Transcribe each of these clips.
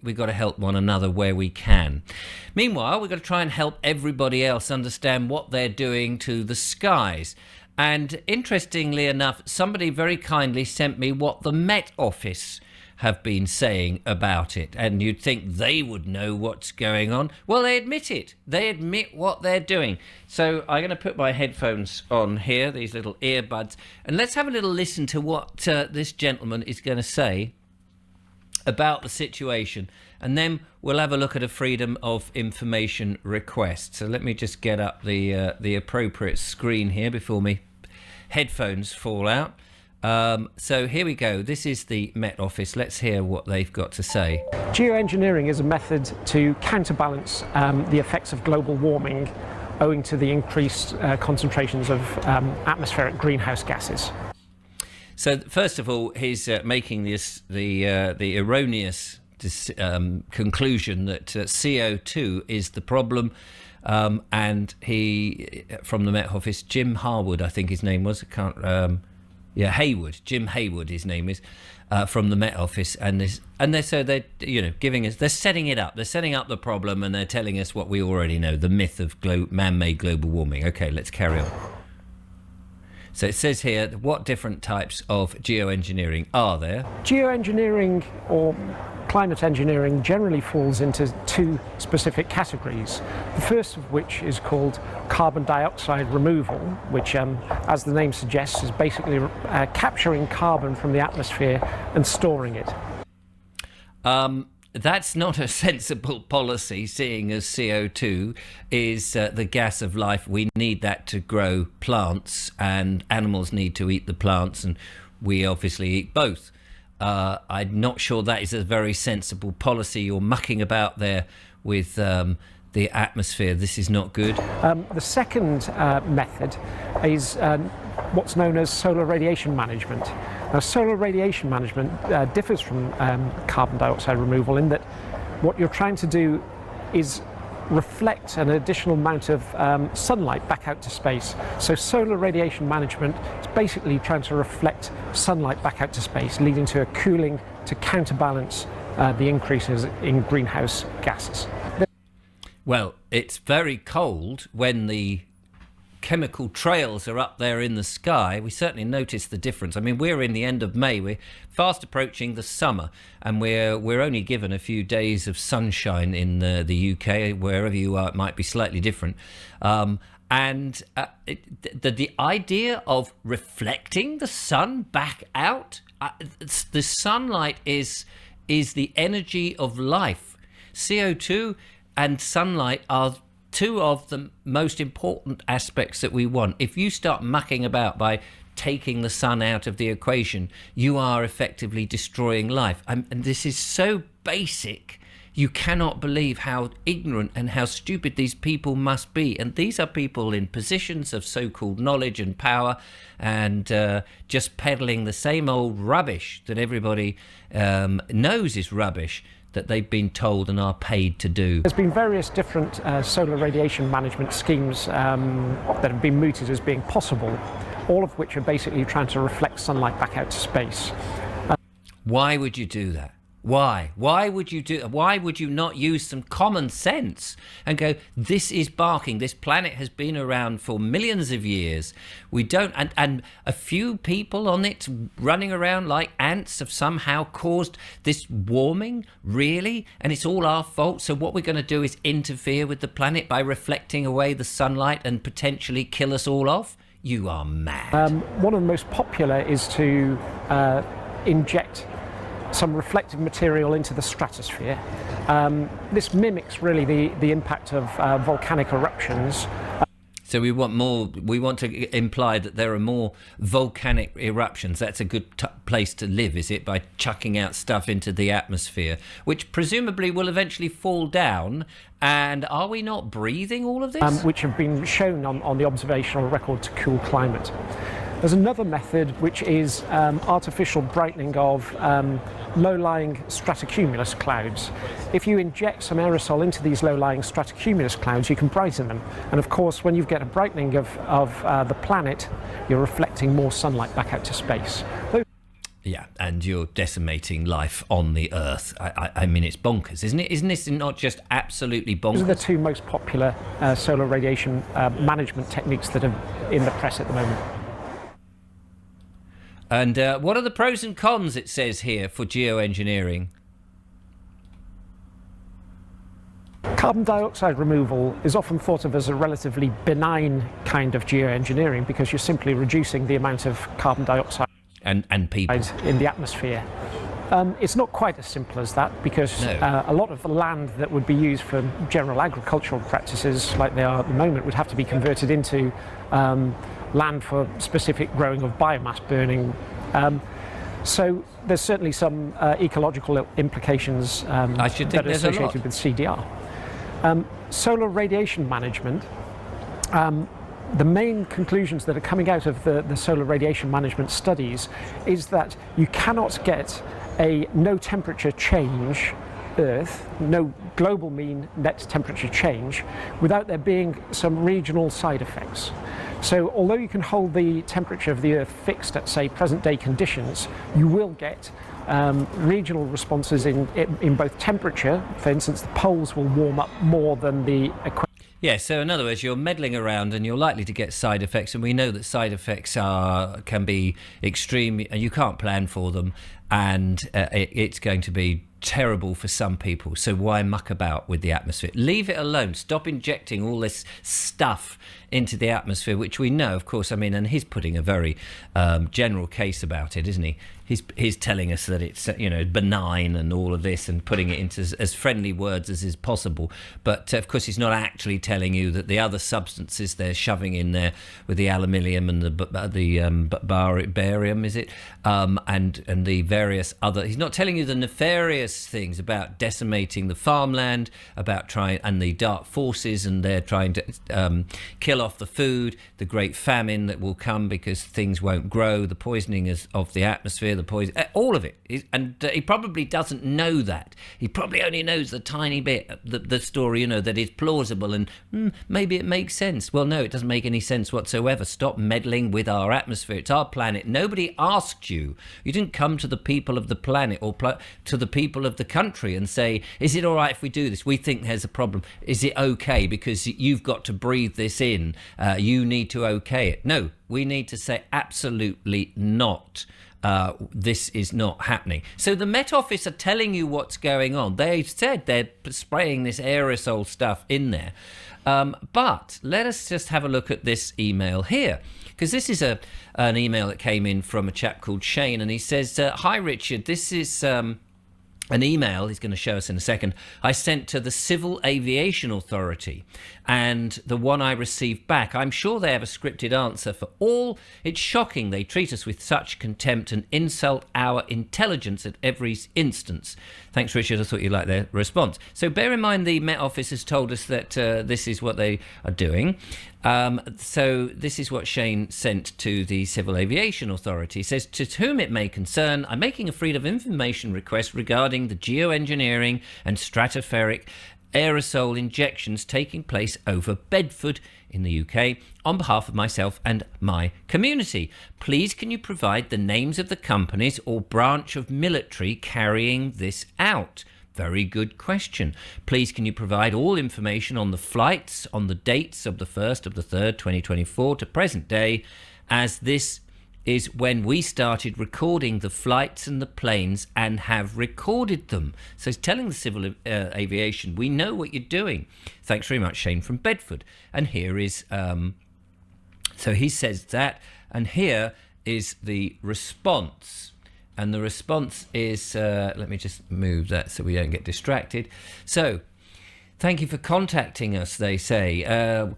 We've got to help one another where we can. Meanwhile, we've got to try and help everybody else understand what they're doing to the skies. And interestingly enough, somebody very kindly sent me what the Met Office have been saying about it. And you'd think they would know what's going on. Well, they admit it. They admit what they're doing. So I'm going to put my headphones on here, these little earbuds, and let's have a little listen to what this gentleman is going to say about the situation, and then we'll have a look at a freedom of information request. So let me just get up the appropriate screen here before my headphones fall out. So here we go. This is the Met Office. Let's hear what they've got to say. Geoengineering is a method to counterbalance the effects of global warming owing to the increased concentrations of atmospheric greenhouse gases. So first of all, he's making the erroneous conclusion that CO2 is the problem, and he, from the Met Office, Jim Harwood, I think his name was, Hayward, Jim Hayward, his name is, from the Met Office, and they're giving us, they're setting it up, they're setting up the problem, and they're telling us what we already know, the myth of man-made global warming. Okay, let's carry on. So it says here, what different types of geoengineering are there? Geoengineering or climate engineering generally falls into two specific categories. The first of which is called carbon dioxide removal, which, as the name suggests, is basically capturing carbon from the atmosphere and storing it. That's not a sensible policy, seeing as CO2 is the gas of life. We need that to grow plants, and animals need to eat the plants, and we obviously eat both. I'm not sure that is a very sensible policy. You're mucking about there with the atmosphere. This is not good. The second method is what's known as solar radiation management. Now, solar radiation management differs from carbon dioxide removal in that what you're trying to do is reflect an additional amount of sunlight back out to space. So solar radiation management is basically trying to reflect sunlight back out to space, leading to a cooling to counterbalance the increases in greenhouse gases. Well, it's very cold when the chemical trails are up there in the sky. We certainly notice the difference. I mean, we're in the end of May. We're fast approaching the summer, and we're only given a few days of sunshine in the UK. Wherever you are, it might be slightly different. The idea of reflecting the sun back out, the sunlight is the energy of life. CO2 and sunlight are two of the most important aspects that we want. If you start mucking about by taking the sun out of the equation, you are effectively destroying life. And this is so basic. You cannot believe how ignorant and how stupid these people must be. And these are people in positions of so-called knowledge and power, and just peddling the same old rubbish that everybody knows is rubbish, that they've been told and are paid to do. There's been various different solar radiation management schemes that have been mooted as being possible, all of which are basically trying to reflect sunlight back out to space. Why would you do that? Why? Why would you not use some common sense and go, this is barking. This planet has been around for millions of years. We don't, and a few people on it running around like ants have somehow caused this warming, really? And it's all our fault. So what we're going to do is interfere with the planet by reflecting away the sunlight and potentially kill us all off? You are mad. One of the most popular is to inject some reflective material into the stratosphere. This mimics really the impact of volcanic eruptions. So we want to imply that there are more volcanic eruptions. That's a good place to live, is it? By chucking out stuff into the atmosphere, which presumably will eventually fall down. And are we not breathing all of this? Which have been shown on the observational record to cool climate. There's another method which is artificial brightening of low-lying stratocumulus clouds. If you inject some aerosol into these low-lying stratocumulus clouds, you can brighten them. And of course, when you get a brightening of the planet, you're reflecting more sunlight back out to space. Yeah, and you're decimating life on the Earth. I mean, it's bonkers, isn't it? Isn't this not just absolutely bonkers? Those are the two most popular solar radiation management techniques that are in the press at the moment. And what are the pros and cons, it says here, for geoengineering? Carbon dioxide removal is often thought of as a relatively benign kind of geoengineering because you're simply reducing the amount of carbon dioxide and people in the atmosphere. It's not quite as simple as that because a lot of the land that would be used for general agricultural practices like they are at the moment would have to be converted into land for specific growing of biomass burning. So there's certainly some ecological implications that are associated with CDR. Solar radiation management, the main conclusions that are coming out of the solar radiation management studies is that you cannot get a no temperature change Earth, no global mean net temperature change, without there being some regional side effects. So although you can hold the temperature of the Earth fixed at, say, present day conditions, you will get regional responses in both temperature. For instance, the poles will warm up more than the equator. Yeah, so in other words, you're meddling around and you're likely to get side effects, and we know that side effects can be extreme and you can't plan for them, and it's going to be terrible for some people. So why muck about with the atmosphere? Leave it alone. Stop injecting all this stuff into the atmosphere, which we know, of course, I mean, and he's putting a very general case about it, isn't he? He's telling us that it's, benign and all of this, and putting it into as friendly words as is possible. But of course, he's not actually telling you that the other substances they're shoving in there with the aluminium and the barium, is it? And the various other. He's not telling you the nefarious things about decimating the farmland, and the dark forces, and they're trying to kill off the food, the great famine that will come because things won't grow, the poisoning of the atmosphere, the poison, all of it. And he probably doesn't know that. He probably only knows the tiny bit, the story, that is plausible and maybe it makes sense. Well, no, it doesn't make any sense whatsoever. Stop meddling with our atmosphere. It's our planet. Nobody asked you. You didn't come to the people of the planet or to the people of the country and say, is it all right if we do this? We think there's a problem. Is it okay? Because you've got to breathe this in. You need to okay it. No, we need to say absolutely not. This is not happening. So the Met Office are telling you what's going on. They've said they're spraying this aerosol stuff in there. But let us just have a look at this email here, because this is an email that came in from a chap called Shane, and he says, hi, Richard, this is an email, he's going to show us in a second, I sent to the Civil Aviation Authority, and the one I received back, I'm sure they have a scripted answer for all. It's shocking they treat us with such contempt and insult our intelligence at every instance. Thanks, Richard. I thought you'd like their response. So bear in mind the Met Office has told us that this is what they are doing. So this is what Shane sent to the Civil Aviation Authority. He says, to whom it may concern, I'm making a freedom of information request regarding the geoengineering and stratospheric aerosol injections taking place over Bedford in the UK on behalf of myself and my community. Please can you provide the names of the companies or branch of military carrying this out? Very good question. Please can you provide all information on the flights on the dates of the 1st of the 3rd 2024 to present day, as this is when we started recording the flights and the planes and have recorded them. So it's telling the Civil Aviation, we know what you're doing. Thanks very much, Shane from Bedford. And here is, so he says that, and here is the response. And the response is, let me just move that so we don't get distracted. So, thank you for contacting us, they say.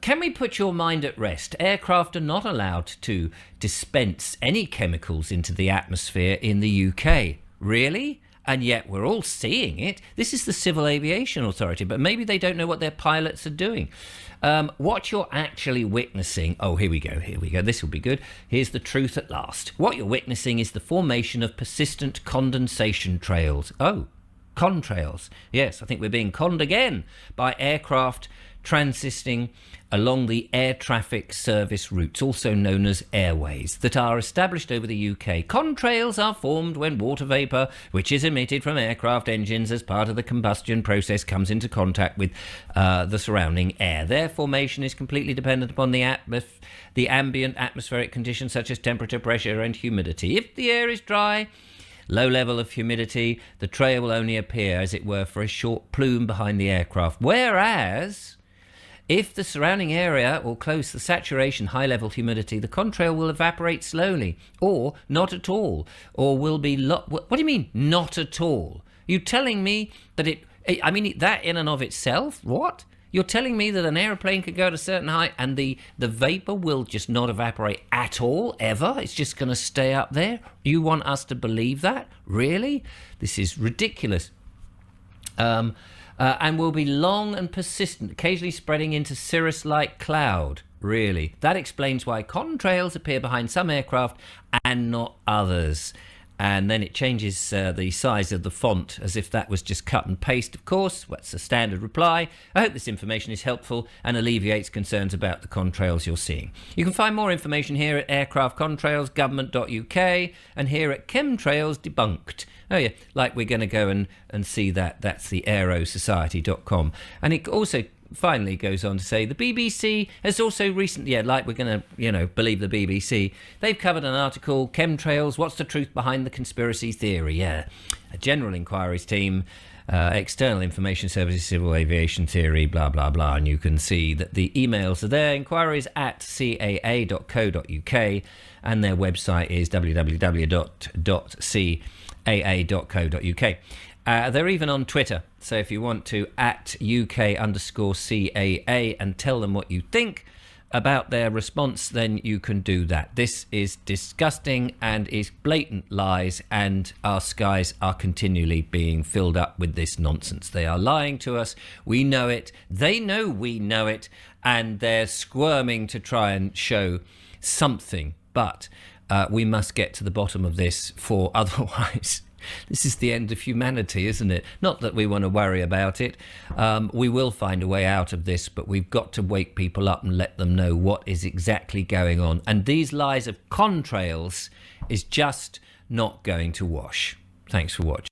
Can we put your mind at rest? Aircraft are not allowed to dispense any chemicals into the atmosphere in the UK. Really? And yet we're all seeing it. This is the Civil Aviation Authority, but maybe they don't know what their pilots are doing. What you're actually witnessing... Oh, here we go. This will be good. Here's the truth at last. What you're witnessing is the formation of persistent condensation trails. Oh, Contrails. Yes, I think we're being conned again by aircraft transiting along the air traffic service routes, also known as airways, that are established over the UK. Contrails are formed when water vapour, which is emitted from aircraft engines as part of the combustion process, comes into contact with the surrounding air. Their formation is completely dependent upon the ambient atmospheric conditions such as temperature, pressure and humidity. If the air is dry, low level of humidity, the trail will only appear, as it were, for a short plume behind the aircraft. Whereas, if the surrounding area will close the saturation, high level humidity, the contrail will evaporate slowly, or not at all, or will be... What do you mean, not at all? You telling me that that in and of itself, what? You're telling me that an aeroplane could go at a certain height and the vapour will just not evaporate at all, ever? It's just going to stay up there? You want us to believe that? Really? This is ridiculous. And will be long and persistent, occasionally spreading into cirrus-like cloud. Really. That explains why contrails appear behind some aircraft and not others. And then it changes the size of the font as if that was just cut and paste, of course. That's a standard reply. I hope this information is helpful and alleviates concerns about the contrails you're seeing. You can find more information here at aircraftcontrailsgovernment.uk and here at Chemtrails Debunked. Oh yeah, like we're going to go and see that. That's the aerosociety.com. And it also finally goes on to say the BBC has also recently, like we're going to, believe the BBC, they've covered an article, Chemtrails, What's the Truth Behind the Conspiracy Theory? Yeah, a general inquiries team, external information services, civil aviation theory, blah, blah, blah. And you can see that the emails are there, inquiries at caa.co.uk, and their website is www.caa.co.uk. They're even on Twitter, so if you want to @UK_CAA and tell them what you think about their response, then you can do that. This is disgusting and is blatant lies, and our skies are continually being filled up with this nonsense. They are lying to us. We know it. They know we know it, and they're squirming to try and show something. But we must get to the bottom of this, for otherwise... This is the end of humanity, isn't it? Not that we want to worry about it. We will find a way out of this, but we've got to wake people up and let them know what is exactly going on. And these lies of contrails is just not going to wash. Thanks for watching.